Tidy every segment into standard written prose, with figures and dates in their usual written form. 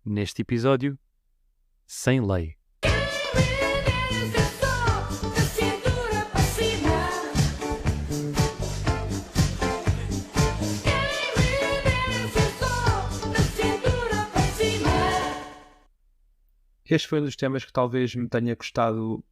Neste episódio, sem lei. Este foi um dos temas que talvez me tenha gostado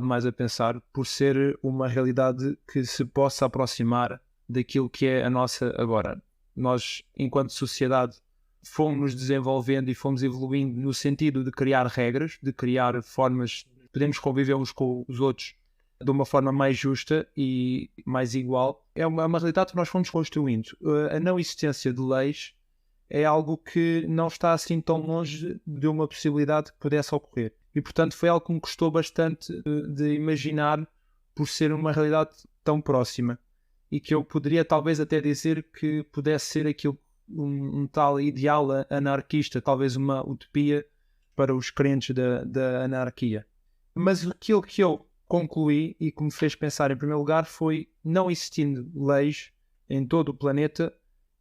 mais a pensar, por ser uma realidade que se possa aproximar daquilo que é a nossa agora. Nós, enquanto sociedade, fomos nos desenvolvendo e fomos evoluindo no sentido de criar regras, de criar formas, podemos conviver uns com os outros de uma forma mais justa e mais igual. É uma realidade que nós fomos construindo. A não existência de leis é algo que não está assim tão longe de uma possibilidade que pudesse ocorrer. E, portanto, foi algo que me custou bastante de imaginar por ser uma realidade tão próxima. E que eu poderia talvez até dizer que pudesse ser aquilo, um tal ideal anarquista, talvez uma utopia para os crentes da anarquia. Mas aquilo que eu concluí e que me fez pensar em primeiro lugar foi, não existindo leis em todo o planeta,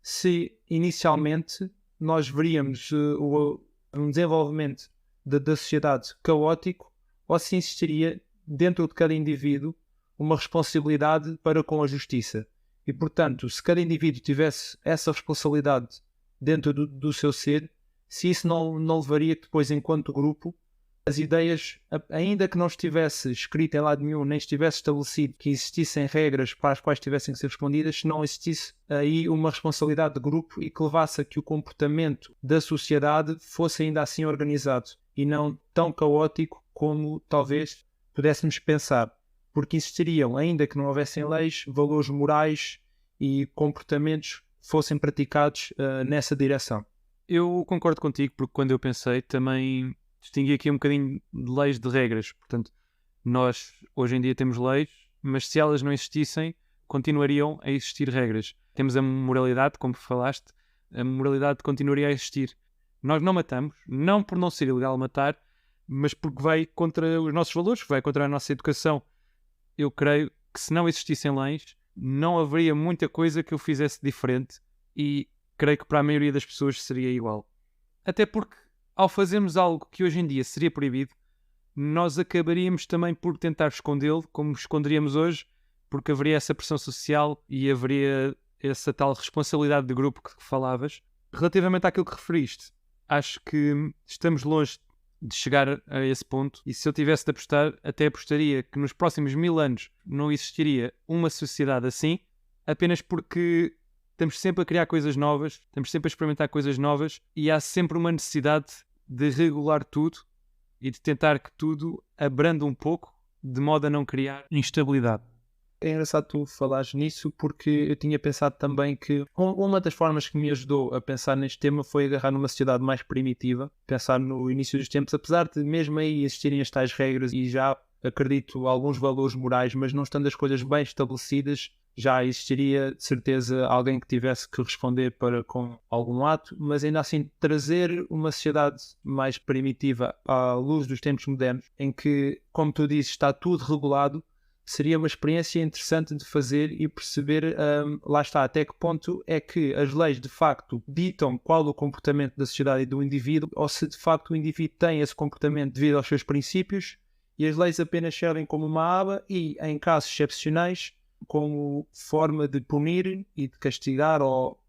se inicialmente nós veríamos um desenvolvimento da sociedade caótico, ou se existiria dentro de cada indivíduo uma responsabilidade para com a justiça. E, portanto, se cada indivíduo tivesse essa responsabilidade dentro do seu ser, se isso não levaria que depois, enquanto grupo, as ideias, ainda que não estivesse escrito em lado nenhum, nem estivesse estabelecido que existissem regras para as quais tivessem que ser respondidas, se não existisse aí uma responsabilidade de grupo e que levasse a que o comportamento da sociedade fosse ainda assim organizado e não tão caótico como talvez pudéssemos pensar. Porque existiriam, ainda que não houvessem leis, valores morais e comportamentos que fossem praticados nessa direção. Eu concordo contigo, porque quando eu pensei também distingui aqui um bocadinho de leis de regras. Portanto, nós hoje em dia temos leis, mas se elas não existissem, continuariam a existir regras. Temos a moralidade, como falaste, a moralidade continuaria a existir. Nós não matamos, não por não ser ilegal matar, mas porque vai contra os nossos valores, vai contra a nossa educação. Eu creio que se não existissem leis, não haveria muita coisa que eu fizesse diferente e creio que para a maioria das pessoas seria igual. Até porque, ao fazermos algo que hoje em dia seria proibido, nós acabaríamos também por tentar escondê-lo, como esconderíamos hoje, porque haveria essa pressão social e haveria essa tal responsabilidade de grupo que falavas. Relativamente àquilo que referiste, acho que estamos longe de chegar a esse ponto, e se eu tivesse de apostar, até apostaria que nos próximos 1000 anos não existiria uma sociedade assim, apenas porque estamos sempre a criar coisas novas, estamos sempre a experimentar coisas novas e há sempre uma necessidade de regular tudo e de tentar que tudo abranda um pouco, de modo a não criar instabilidade. É engraçado tu falares nisso, porque eu tinha pensado também que uma das formas que me ajudou a pensar neste tema foi agarrar numa sociedade mais primitiva, pensar no início dos tempos, apesar de mesmo aí existirem as tais regras e já acredito alguns valores morais, mas não estando as coisas bem estabelecidas, já existiria de certeza alguém que tivesse que responder com algum ato, mas ainda assim trazer uma sociedade mais primitiva à luz dos tempos modernos, em que, como tu dizes, está tudo regulado, seria uma experiência interessante de fazer e perceber, lá está, até que ponto é que as leis de facto ditam qual o comportamento da sociedade e do indivíduo, ou se de facto o indivíduo tem esse comportamento devido aos seus princípios e as leis apenas servem como uma aba e, em casos excepcionais, como forma de punir e de castigar, ou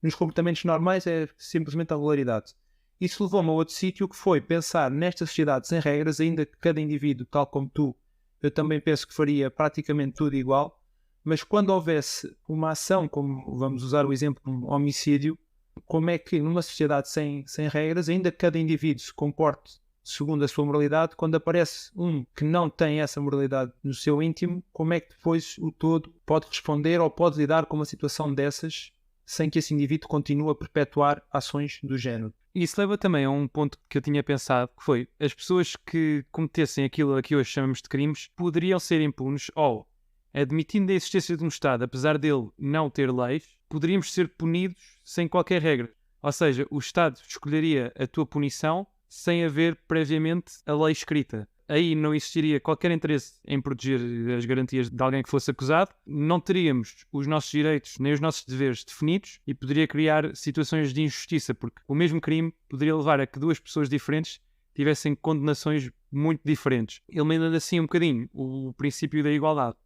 nos comportamentos normais é simplesmente a regularidade. Isso levou-me a outro sítio, que foi pensar nesta sociedade sem regras, ainda que cada indivíduo, tal como tu, eu também penso que faria praticamente tudo igual, mas quando houvesse uma ação, como vamos usar o exemplo de um homicídio, como é que numa sociedade sem regras, ainda que cada indivíduo se comporte segundo a sua moralidade, quando aparece um que não tem essa moralidade no seu íntimo, como é que depois o todo pode responder ou pode lidar com uma situação dessas sem que esse indivíduo continue a perpetuar ações do género? E isso leva também a um ponto que eu tinha pensado, que foi, as pessoas que cometessem aquilo a que hoje chamamos de crimes poderiam ser impunes ou, admitindo a existência de um Estado, apesar dele não ter leis, poderíamos ser punidos sem qualquer regra. Ou seja, o Estado escolheria a tua punição sem haver previamente a lei escrita. aí não existiria qualquer interesse em proteger as garantias de alguém que fosse acusado, não teríamos os nossos direitos nem os nossos deveres definidos e poderia criar situações de injustiça, porque o mesmo crime poderia levar a que duas pessoas diferentes tivessem condenações muito diferentes, eliminando assim um bocadinho o princípio da igualdade.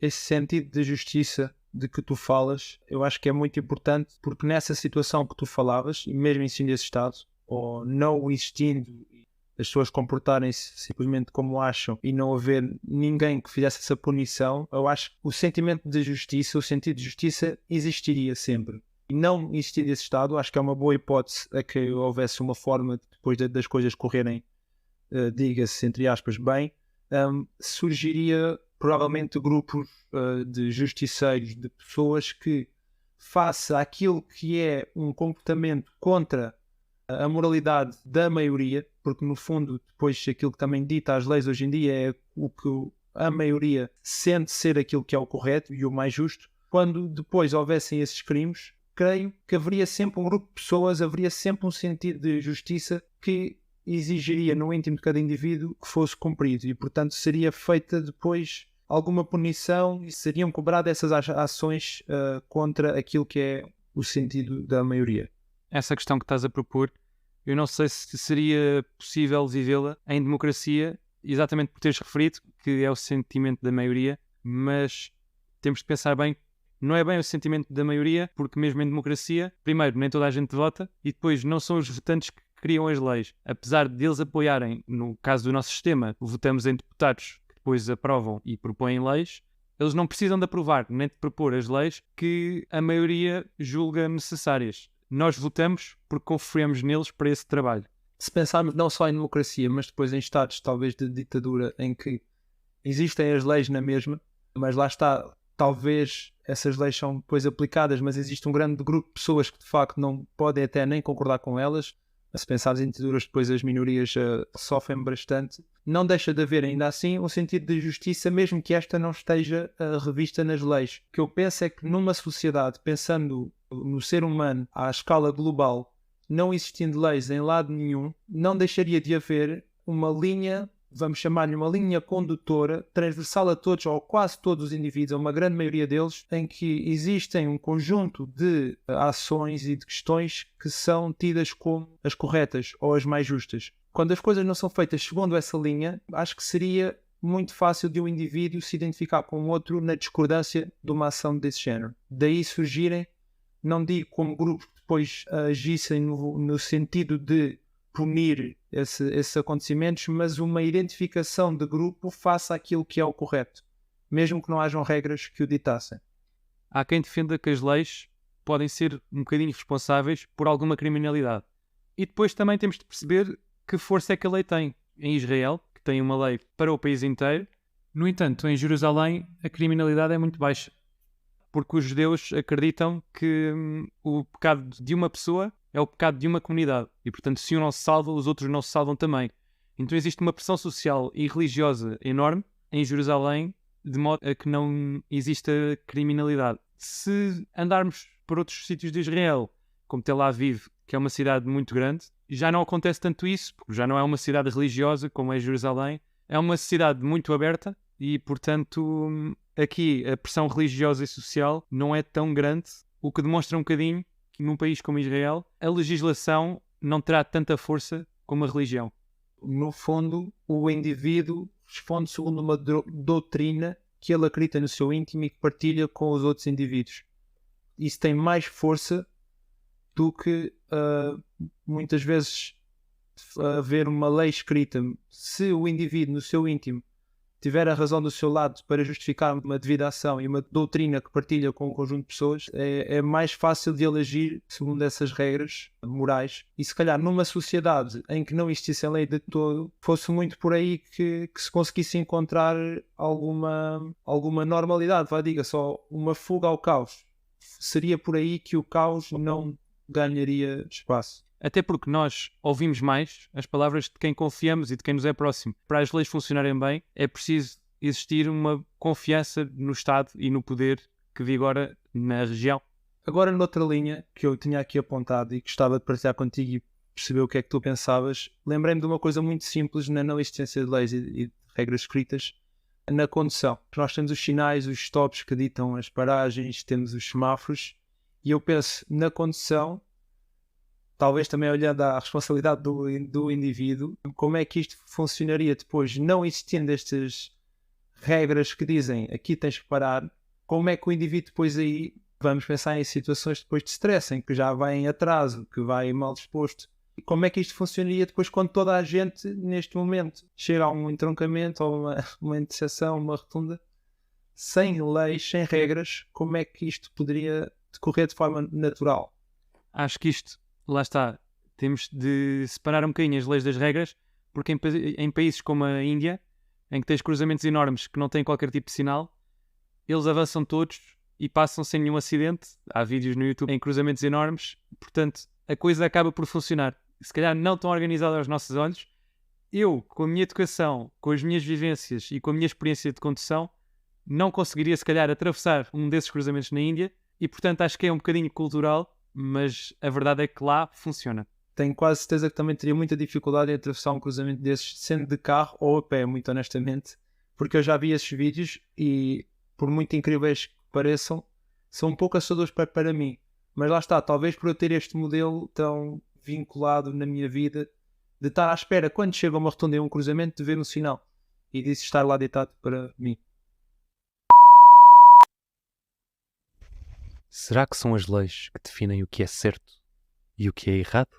Esse sentido de justiça de que tu falas, eu acho que é muito importante, porque nessa situação que tu falavas, e mesmo existindo esse Estado, ou não existindo, as pessoas comportarem-se simplesmente como acham e não haver ninguém que fizesse essa punição, eu acho que o sentimento de justiça, o sentido de justiça existiria sempre. E não existir esse Estado, acho que é uma boa hipótese a que houvesse uma forma, depois das coisas correrem, diga-se, entre aspas, bem, surgiria provavelmente grupos de justiceiros, de pessoas que, face àquilo que é um comportamento contra a moralidade da maioria, porque no fundo depois aquilo que também dita as leis hoje em dia é o que a maioria sente ser aquilo que é o correto e o mais justo, quando depois houvessem esses crimes, creio que haveria sempre um grupo de pessoas, haveria sempre um sentido de justiça que exigiria no íntimo de cada indivíduo que fosse cumprido e portanto seria feita depois alguma punição e seriam cobradas essas ações contra aquilo que é o sentido da maioria. Essa questão que estás a propor, eu não sei se seria possível vivê-la em democracia, exatamente por teres referido que é o sentimento da maioria, mas temos de pensar bem, não é bem o sentimento da maioria, porque mesmo em democracia, primeiro, nem toda a gente vota, e depois não são os votantes que criam as leis. Apesar de eles apoiarem, no caso do nosso sistema, votamos em deputados que depois aprovam e propõem leis, eles não precisam de aprovar nem de propor as leis que a maioria julga necessárias. Nós votamos porque confiamos neles para esse trabalho. Se pensarmos não só em democracia, mas depois em estados talvez de ditadura em que existem as leis na mesma, mas lá está, talvez essas leis são depois aplicadas, mas existe um grande grupo de pessoas que de facto não podem até nem concordar com elas. Se pensarmos em ditaduras, depois as minorias sofrem bastante. Não deixa de haver ainda assim um sentido de justiça, mesmo que esta não esteja revista nas leis. O que eu penso é que numa sociedade, pensando no ser humano à escala global, não existindo leis em lado nenhum, não deixaria de haver uma linha, vamos chamar-lhe uma linha condutora, transversal a todos ou quase todos os indivíduos, a uma grande maioria deles, em que existem um conjunto de ações e de questões que são tidas como as corretas ou as mais justas. Quando as coisas não são feitas segundo essa linha, acho que seria muito fácil de um indivíduo se identificar com o outro na discordância de uma ação desse género. Daí surgirem, não digo como grupos que depois agissem no sentido de punir esses acontecimentos, mas uma identificação de grupo face àquilo que é o correto, mesmo que não hajam regras que o ditassem. Há quem defenda que as leis podem ser um bocadinho responsáveis por alguma criminalidade. E depois também temos de perceber que força é que a lei tem. Em Israel, que tem uma lei para o país inteiro, no entanto, em Jerusalém, a criminalidade é muito baixa. Porque os judeus acreditam que o pecado de uma pessoa é o pecado de uma comunidade. E, portanto, se um não se salva, os outros não se salvam também. Então existe uma pressão social e religiosa enorme em Jerusalém, de modo a que não exista criminalidade. Se andarmos por outros sítios de Israel, como Tel Aviv, que é uma cidade muito grande, já não acontece tanto isso, porque já não é uma cidade religiosa como é Jerusalém. É uma cidade muito aberta e, portanto, aqui a pressão religiosa e social não é tão grande, o que demonstra um bocadinho que num país como Israel a legislação não terá tanta força como a religião. No fundo, o indivíduo responde segundo uma doutrina que ele acredita no seu íntimo e que partilha com os outros indivíduos. Isso tem mais força do que muitas vezes haver uma lei escrita. Se o indivíduo no seu íntimo tiver a razão do seu lado para justificar uma devida ação e uma doutrina que partilha com um conjunto de pessoas, é mais fácil de ele agir segundo essas regras morais. E se calhar numa sociedade em que não existisse a lei de todo, fosse muito por aí que se conseguisse encontrar alguma normalidade, diga só, uma fuga ao caos. Seria por aí que o caos não ganharia espaço. Até porque nós ouvimos mais as palavras de quem confiamos e de quem nos é próximo. Para as leis funcionarem bem, é preciso existir uma confiança no Estado e no poder que vigora na região. Agora, noutra linha que eu tinha aqui apontado e gostava de partilhar contigo perceber o que é que tu pensavas. Lembrei-me de uma coisa muito simples na existência de leis e de regras escritas na condução. Nós temos os sinais, os stops que ditam as paragens, temos os semáforos, e eu penso na condução, talvez também olhando à responsabilidade do indivíduo, como é que isto funcionaria depois, não existindo estas regras que dizem aqui tens que parar, como é que o indivíduo depois aí, vamos pensar em situações depois de stress, em que já vai em atraso, que vai mal disposto. E como é que isto funcionaria depois quando toda a gente, neste momento, chega a um entroncamento ou uma interseção, uma rotunda, sem leis, sem regras, como é que isto poderia decorrer de forma natural? Acho que isto, lá está, temos de separar um bocadinho as leis das regras, porque em países como a Índia, em que tens cruzamentos enormes que não têm qualquer tipo de sinal, eles avançam todos e passam sem nenhum acidente. Há vídeos no YouTube em cruzamentos enormes, portanto, a coisa acaba por funcionar. Se calhar não tão organizada aos nossos olhos. Eu, com a minha educação, com as minhas vivências e com a minha experiência de condução, não conseguiria, se calhar, atravessar um desses cruzamentos na Índia e, portanto, acho que é um bocadinho cultural, mas a verdade é que lá funciona. Tenho quase certeza que também teria muita dificuldade em atravessar um cruzamento desses, sendo de carro ou a pé, muito honestamente, porque eu já vi esses vídeos e, por muito incríveis que pareçam, são um pouco assustadores para mim. Mas lá está, talvez por eu ter este modelo tão vinculado na minha vida, de estar à espera, quando chega uma rotunda e um cruzamento, de ver um sinal e disso estar lá deitado para mim. Será que são as leis que definem o que é certo e o que é errado?